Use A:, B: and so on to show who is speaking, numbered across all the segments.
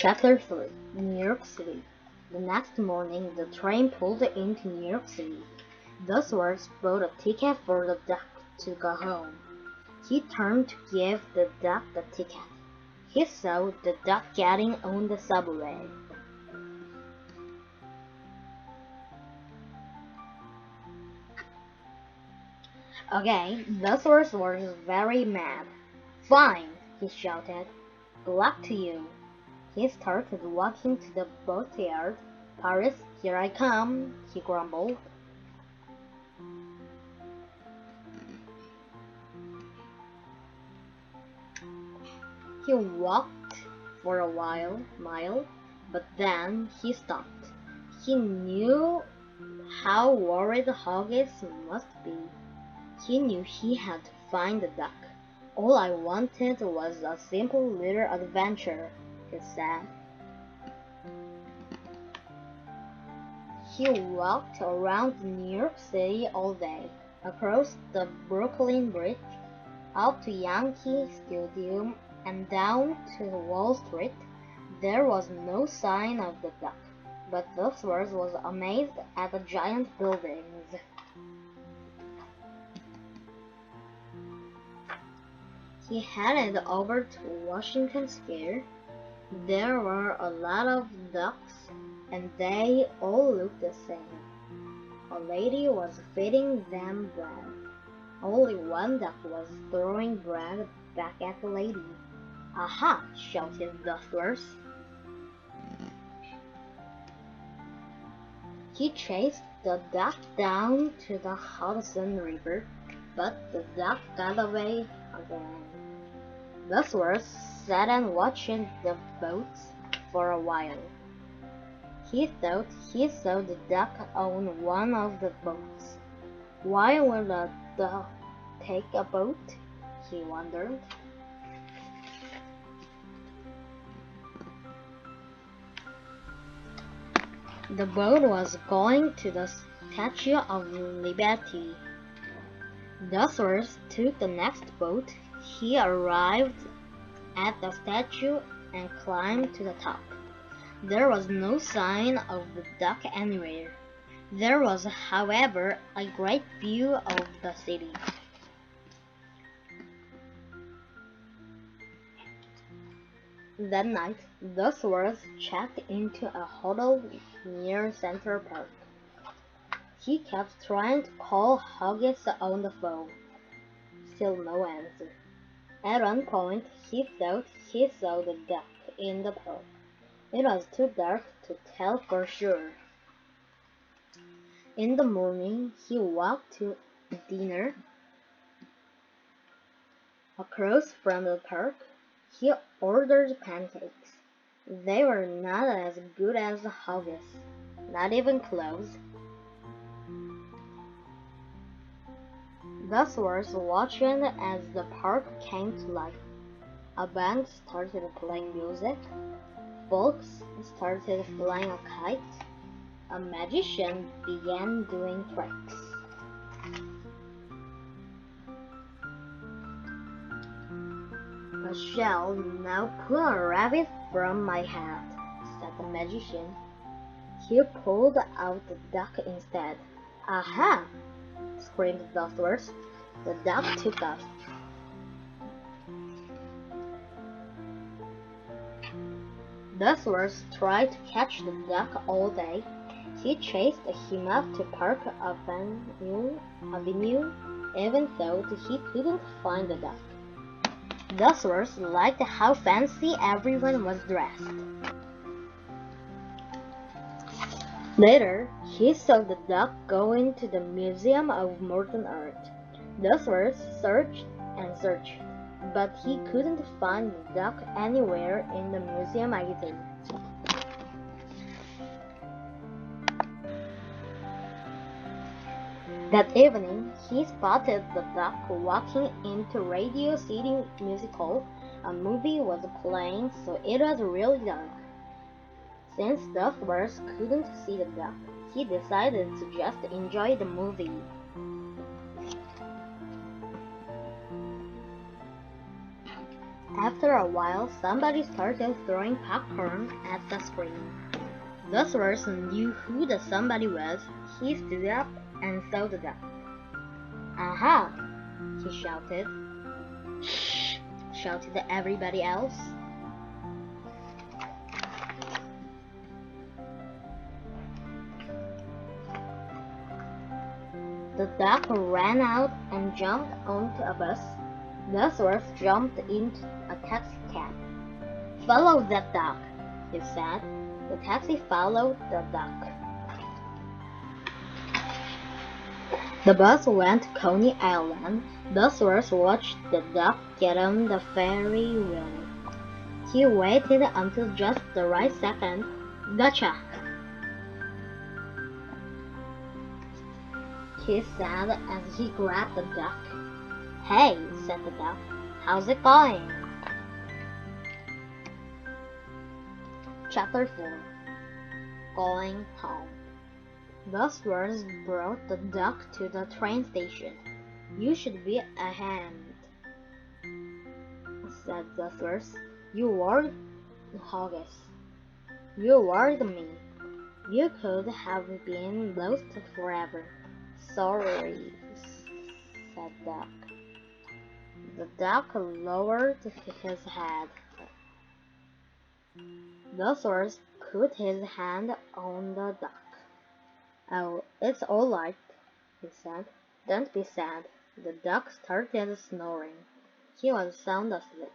A: Chapter 3 New York City. The next morning, the train pulled into New York City. Dodsworth bought a ticket for the duck to go home. He turned to give the duck the ticket. He saw the duck getting on the subway. Okay, Dodsworth was very mad. "Fine," he shouted. "Good luck to you." He started walking to the boatyard. "Paris, here I come," he grumbled. He walked for a mile, but then he stopped. He knew how worried Huggies must be. He knew he had to find the duck. "All I wanted was a simple little adventure," he said. He walked around New York City all day, across the Brooklyn Bridge, up to Yankee Stadium, and down to Wall Street. There was no sign of the duck, but Dodsworth was amazed at the giant buildings. He headed over to Washington Square. There were a lot of ducks, and they all looked the same. A lady was feeding them bread. Only one duck was throwing bread back at the lady. "Aha!" shouted Dodsworth. He chased the duck down to the Hudson River, but the duck got away again. Dodsworth sat and watched the boats for a while. He thought he saw the duck on one of the boats. Why would a duck take a boat? He wondered. The boat was going to the Statue of Liberty. Dodsworth took the next boat. He arrived at the statue and climbed to the top. There was no sign of the duck anywhere. There was, however, a great view of the city. That night, Dodsworth checked into a hotel near Central Park. He kept trying to call Huggies on the phone. Still no answer. At one point, he thought he saw the duck in the park. It was too dark to tell for sure. In the morning, he walked to dinner across from the park. He ordered pancakes. They were not as good as Huggies, not even close. Dodsworth watched as the park came to life. A band started playing music. Folks started flying a kite. A magician began doing tricks. "I shall now pull a rabbit from my hat," said the magician. He pulled out the duck instead. "Aha!" screamed Dodsworth. The duck took off. Dodsworth tried to catch the duck all day. He chased him up to Park Avenue, even though he couldn't find the duck. Dodsworth liked how fancy everyone was dressed. Later, he saw the duck go into the Museum of Modern Art. Dodsworth searched and searched, but he couldn't find the duck anywhere in the museum either. That evening, he spotted the duck walking into Radio City Music Hall. A movie was playing, so it was really dark. Since Dodsworth couldn't see the duck, he decided to just enjoy the movie. After a while, somebody started throwing popcorn at the screen. Dodsworth knew who the somebody was. He stood up and saw the duck. "Aha!" he shouted. "Shh!" shouted everybody else. The duck ran out and jumped onto a bus. Dodsworth jumped into a taxicab. "Follow that duck," he said. The taxi followed the duck. The bus went to Coney Island. Dodsworth watched the duck get on the ferry wheel. He waited until just the right second. "Gotcha!" he said as he grabbed the duck. "Hey," said the duck, "how's it going?" Chapter 4. Going Home. Dodsworth brought the duck to the train station. "You should be a hand," said Dodsworth. "You worried Hoggis. You worried me. You could have been lost forever." "Sorry," said Duck. The duck lowered his head. Dodsworth put his hand on the duck. "Oh, it's all right," he said. "Don't be sad." The duck started snoring. He was sound asleep.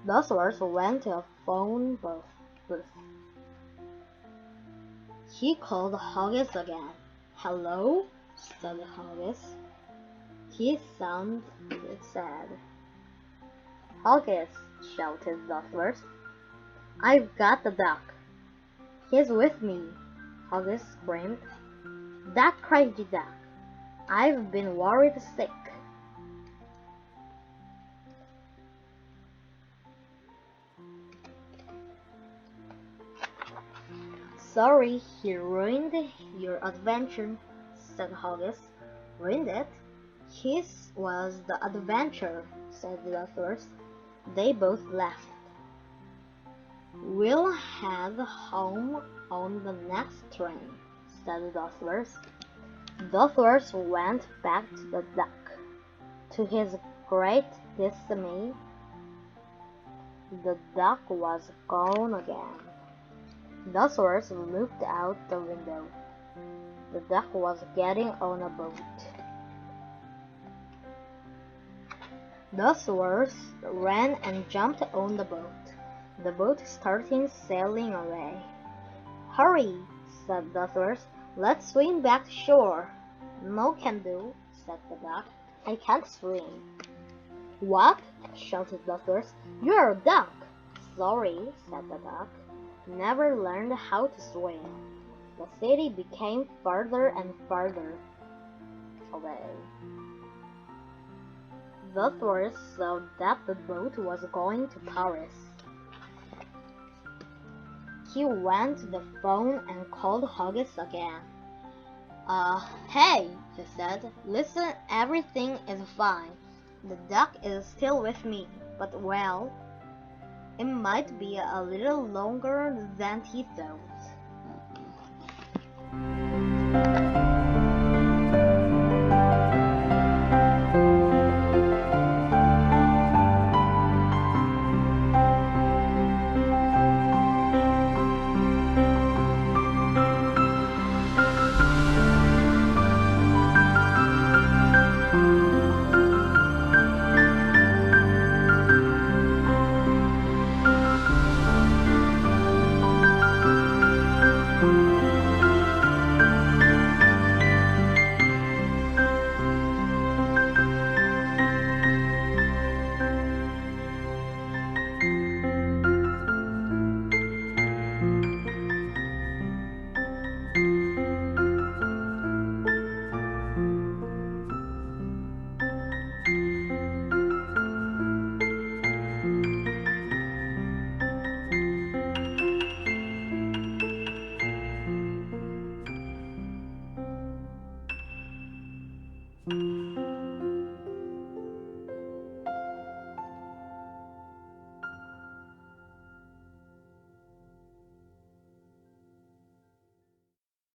A: Dodsworth went to a phone booth. He called Hoggis again. "Hello?" said Hoggis. He sounded sad. "Hoggis," shouted Dodsworth. "I've got the duck." "He's with me," Hoggis screamed. "That crazy duck. I've been worried sick." "Sorry he ruined your adventure," said Hoggis. "Ruined it? His was the adventure," said Dodsworth. They both laughed. "We'll head home on the next train," said Dodsworth. Dodsworth went back to the duck. To his great dismay, the duck was gone again. Dodsworth looked out the window. The duck was getting on a boat. Dodsworth ran and jumped on the boat. The boat started sailing away. "Hurry," said Dodsworth. "Let's swim back to shore." "No can do," said the duck. "I can't swim." "What?" shouted Dodsworth. "You're a duck." "Sorry," said the duck. "Never learned how to swim." The city became farther and farther away. Dodsworth saw that the boat was going to Paris. He went to the phone and called Hoggis again. Hey," he said. "Listen, everything is fine. The duck is still with me, but well, it might be a little longer than he thought."